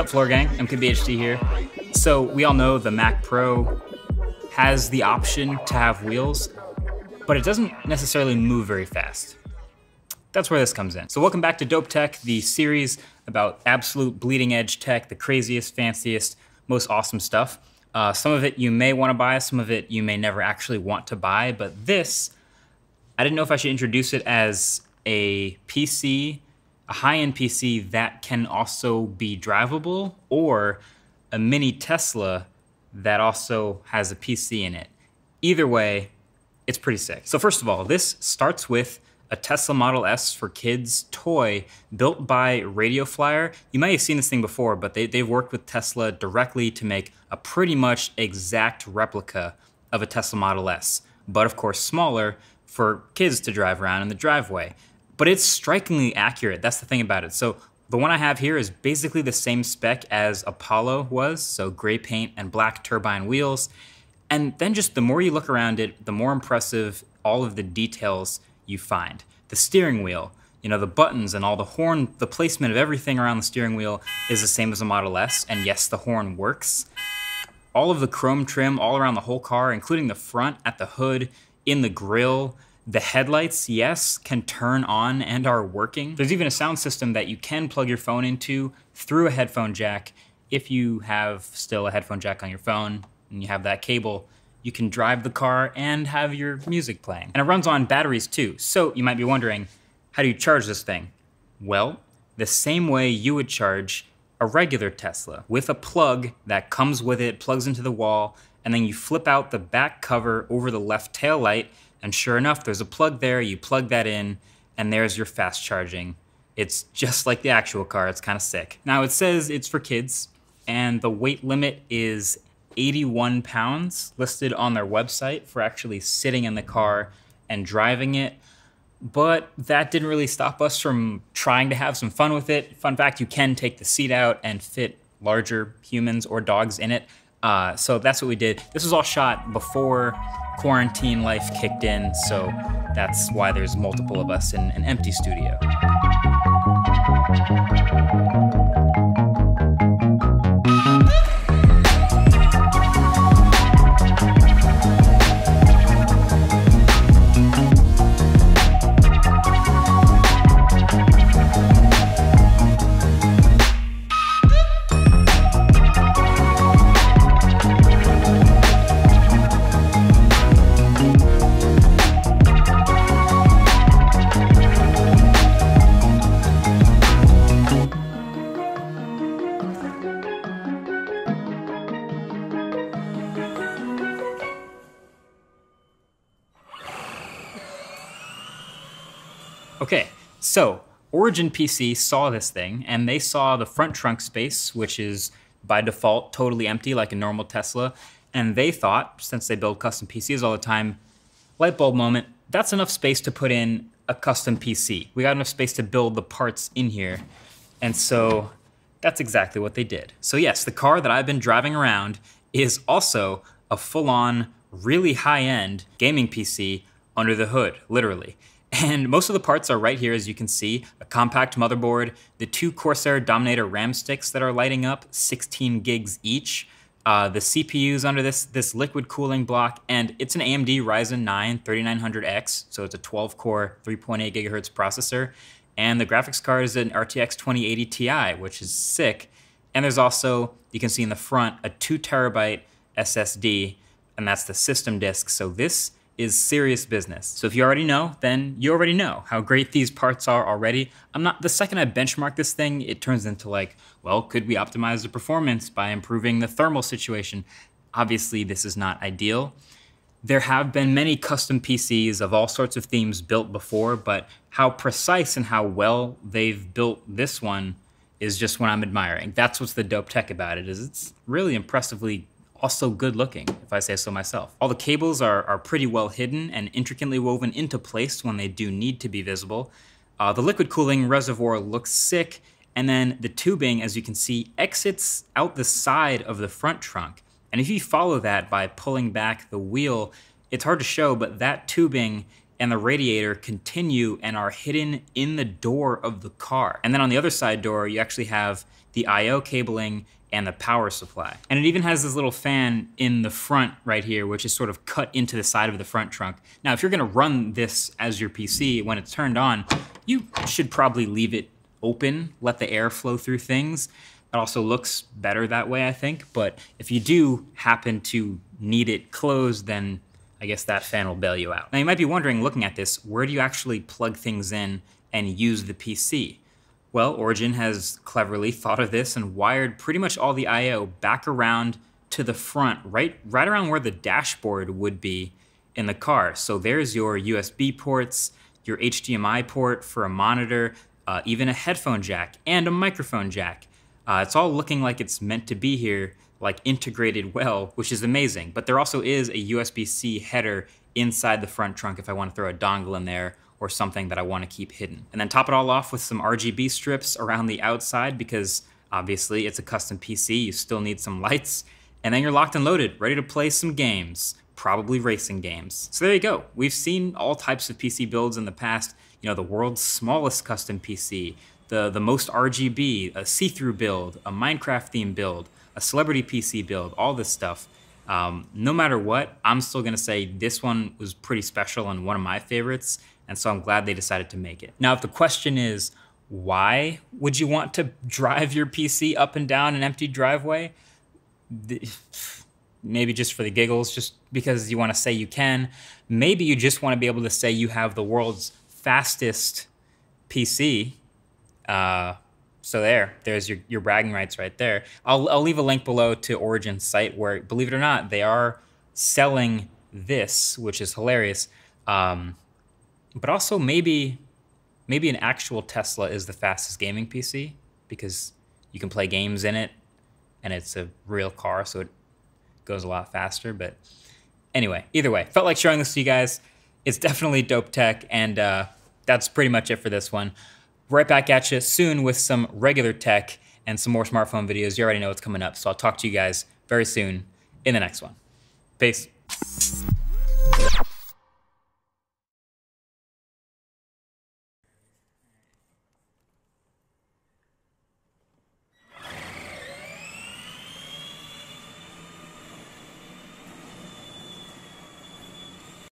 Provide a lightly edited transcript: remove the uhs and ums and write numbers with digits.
up, floor gang? MKBHD here. So we all know the Mac Pro has the option to have wheels, but it doesn't necessarily move very fast. That's where this comes in. So welcome back to Dope Tech, the series about absolute bleeding edge tech, the craziest, fanciest, most awesome stuff. Some of it you may want to buy, some of it you may never actually want to buy, but this, I didn't know if I should introduce it as a PC, a high-end PC that can also be drivable, or a mini Tesla that also has a PC in it. Either way, it's pretty sick. So first of all, this starts with a Tesla Model S for kids toy built by Radio Flyer. You might have seen this thing before, but they've worked with Tesla directly to make a pretty much exact replica of a Tesla Model S, but of course smaller for kids to drive around in the driveway. But it's strikingly accurate, that's the thing about it. So the one I have here is basically the same spec as Apollo was, so gray paint and black turbine wheels. And then just the more you look around it, the more impressive all of the details you find. The steering wheel, you know, the buttons and all the horn, the placement of everything around the steering wheel is the same as a Model S, and yes, the horn works. All of the chrome trim all around the whole car, including the front, at the hood, in the grille. The headlights, yes, can turn on and are working. There's even a sound system that you can plug your phone into through a headphone jack. If you have still a headphone jack on your phone and you have that cable, you can drive the car and have your music playing. And it runs on batteries too. So you might be wondering, how do you charge this thing? Well, the same way you would charge a regular Tesla, with a plug that comes with it, plugs into the wall, and then you flip out the back cover over the left tail light, and sure enough, there's a plug there, you plug that in, and there's your fast charging. It's just like the actual car, it's kind of sick. Now it says it's for kids, and the weight limit is 81 pounds listed on their website for actually sitting in the car and driving it. But that didn't really stop us from trying to have some fun with it. Fun fact, you can take the seat out and fit larger humans or dogs in it. So that's what we did. This was all shot before quarantine life kicked in, so that's why there's multiple of us in an empty studio. Okay, so Origin PC saw this thing, and they saw the front trunk space, which is by default totally empty like a normal Tesla, and they thought, since they build custom PCs all the time, light bulb moment, that's enough space to put in a custom PC. We got enough space to build the parts in here, and so that's exactly what they did. So yes, the car that I've been driving around is also a full-on, really high-end gaming PC under the hood, literally. And most of the parts are right here, as you can see. A compact motherboard, the two Corsair Dominator RAM sticks that are lighting up, 16 gigs each. The CPU's under this liquid cooling block, and it's an AMD Ryzen 9 3900X, so it's a 12-core, 3.8 gigahertz processor. And the graphics card is an RTX 2080 Ti, which is sick. And there's also, you can see in the front, a 2 terabyte SSD, and that's the system disk. So this is serious business. So if you already know, then you already know how great these parts are already. The second I benchmark this thing, it turns into like, well, could we optimize the performance by improving the thermal situation? Obviously, this is not ideal. There have been many custom PCs of all sorts of themes built before, but how precise and how well they've built this one is just what I'm admiring. That's what's the dope tech about it, is it's really impressively also good looking, if I say so myself. All the cables are pretty well hidden and intricately woven into place when they do need to be visible. The liquid cooling reservoir looks sick, and then the tubing, as you can see, exits out the side of the front trunk. And if you follow that by pulling back the wheel, it's hard to show, but that tubing and the radiator continue and are hidden in the door of the car. And then on the other side door, you actually have the I/O cabling, and the power supply. And it even has this little fan in the front right here, which is sort of cut into the side of the front trunk. Now, if you're gonna run this as your PC, when it's turned on, you should probably leave it open, let the air flow through things. It also looks better that way, I think. But if you do happen to need it closed, then I guess that fan will bail you out. Now, you might be wondering, looking at this, where do you actually plug things in and use the PC? Well, Origin has cleverly thought of this and wired pretty much all the I/O back around to the front, right around where the dashboard would be in the car. So there's your USB ports, your HDMI port for a monitor, even a headphone jack and a microphone jack. It's all looking like it's meant to be here, like integrated well, which is amazing. But there also is a USB-C header inside the front trunk if I want to throw a dongle in there or something that I want to keep hidden. And then top it all off with some RGB strips around the outside because obviously it's a custom PC, you still need some lights. And then you're locked and loaded, ready to play some games, probably racing games. So there you go. We've seen all types of PC builds in the past. You know, the world's smallest custom PC, the most RGB, a see-through build, a Minecraft theme build, a celebrity PC build, all this stuff. No matter what, I'm still gonna say this one was pretty special and one of my favorites. And so I'm glad they decided to make it. Now, if the question is, why would you want to drive your PC up and down an empty driveway? Maybe just for the giggles, just because you want to say you can. Maybe you just want to be able to say you have the world's fastest PC. So there's your bragging rights right there. I'll leave a link below to Origin's site where, believe it or not, they are selling this, which is hilarious. But also maybe an actual Tesla is the fastest gaming PC because you can play games in it and it's a real car, so it goes a lot faster. But anyway, either way, felt like showing this to you guys. It's definitely dope tech, and that's pretty much it for this one. Right back at you soon with some regular tech and some more smartphone videos. You already know what's coming up, so I'll talk to you guys very soon in the next one. Peace.